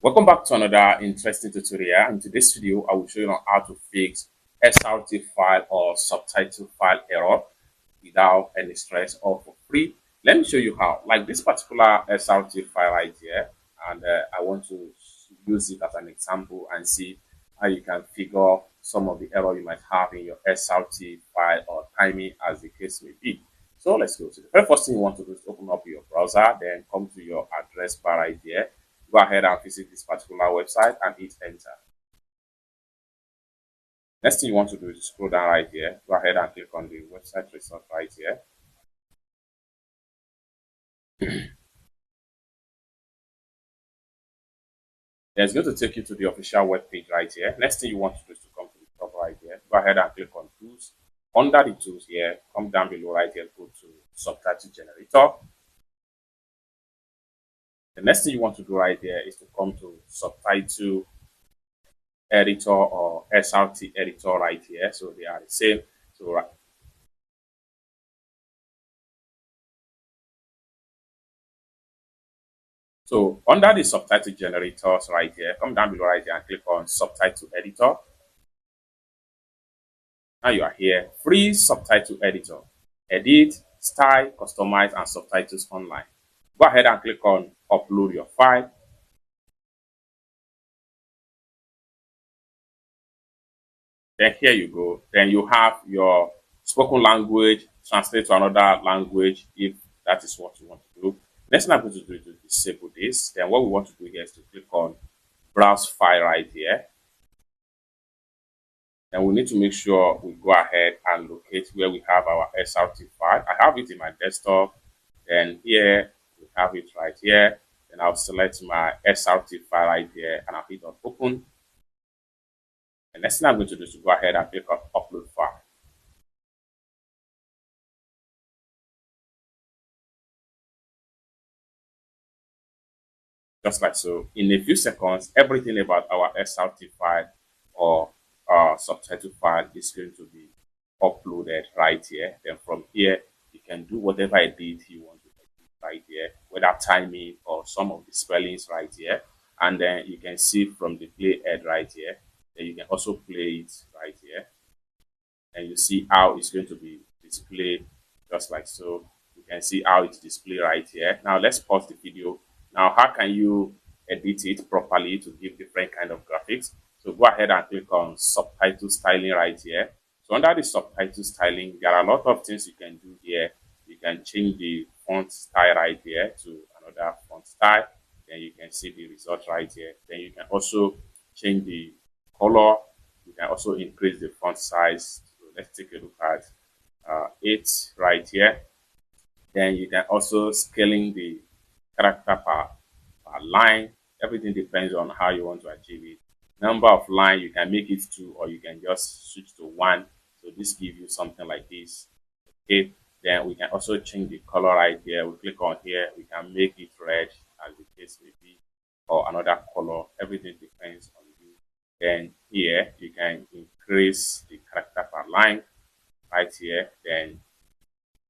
Welcome back to another interesting tutorial. In today's video, I will show you how to fix SRT file or subtitle file error without any stress or for free. Let me show you how. Like this particular SRT file right here, and I want to use it as an example and see how you can figure some of the error you might have in your SRT file or timing as the case may be. So let's go. So the very first thing you want to do is open up your browser, then come to your address bar right here. Go ahead and visit this particular website and hit enter. Next thing you want to do is scroll down right here. Go ahead and click on the website result right here. Then it's going to take you to the official web page right here. Next thing you want to do is to come to the top right here. Go ahead and click on tools. Under the tools here, come down below right here, go to subtitle generator. The next thing you want to do right here is to come to subtitle editor or SRT editor right here. So they are the same. So under the subtitle generators right here, come down below right here and click on subtitle editor. Now you are here, free subtitle editor, edit, style, customize, and subtitles online. Go ahead and click on upload your file. Then here you go. Then you have your spoken language, translate to another language if that is what you want to do. Next thing I'm going to do is to disable this. Then what we want to do here is to click on browse file right here. And we need to make sure we go ahead and locate where we have our SRT file. I have it in my desktop. Then here we have it right here. Then I'll select my SRT file right here and I'll hit on open. The next thing I'm going to do is to go ahead and click on upload file. Just like so, in a few seconds, everything about our SRT file or subtitle file is going to be uploaded right here. Then from here, you can do whatever edit you want to edit right here, whether timing or some of the spellings right here. And then you can see from the play head right here. Then you can also play it right here. And you see how it's going to be displayed just like so. You can see how it's displayed right here. Now let's pause the video. Now, how can you edit it properly to give different kind of graphics? So go ahead and click on subtitle styling right here. So under the subtitle styling, there are a lot of things you can do here. You can change the font style right here to another font style. Then you can see the result right here. Then you can also change the color. You can also increase the font size. So let's take a look at 8 right here. Then you can also scaling the character per line. Everything depends on how you want to achieve it. Number of line, you can make it 2 or you can just switch to 1. So this gives you something like this. Okay, then we can also change the color right here. We click on here, we can make it red as the case may be, or another color. Everything depends on you. Then here you can increase the character per line right here. Then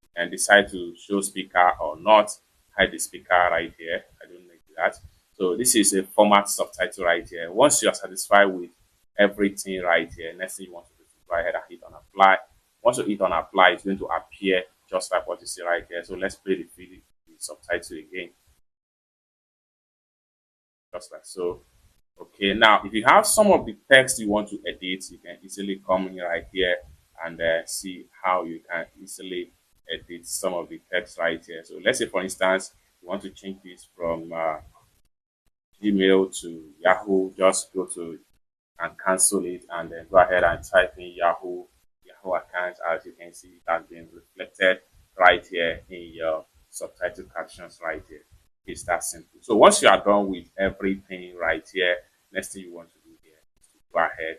you can decide to show speaker or not. Hide the speaker right here. I don't like that. So this is a format subtitle right here. Once you are satisfied with everything right here, next thing you want to do is go ahead and hit on apply. Once you hit on apply, it's going to appear just like what you see right here. So let's play the subtitle again. Just like so. Okay, now if you have some of the text you want to edit, you can easily come in right here and see how you can easily edit some of the text right here. So let's say, for instance, you want to change this from Gmail to Yahoo. Just go to and cancel it, and then go ahead and type in Yahoo account. As you can see, it has been reflected right here in your subtitle captions right here. It's that simple. So once you are done with everything right here, next thing you want to do here is to go ahead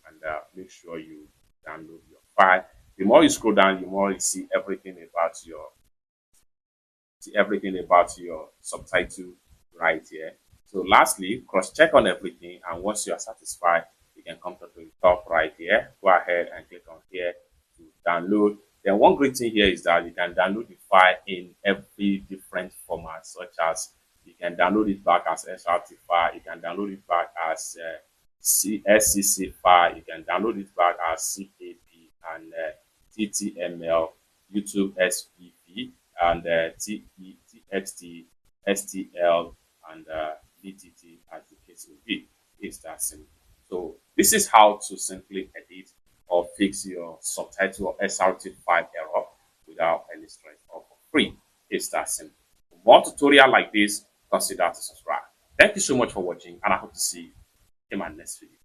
and make sure you download your file. The more you scroll down, the more you see everything about your subtitle right here. So lastly, cross-check on everything, and once you are satisfied, you can come to the top right here. Go ahead and click on here to download. Then one great thing here is that you can download the file in every different format, such as you can download it back as SRT file. You can download it back as SCC file. You can download it back as CAP and TTML, YouTube SVP, and TXT, STL, and BTT as the case will be. It's that simple. So this is how to simply edit or fix your subtitle or SRT file error without any stress or for free. It's that simple. For more tutorial like this, consider to subscribe. Thank you so much for watching, and I hope to see you in my next video.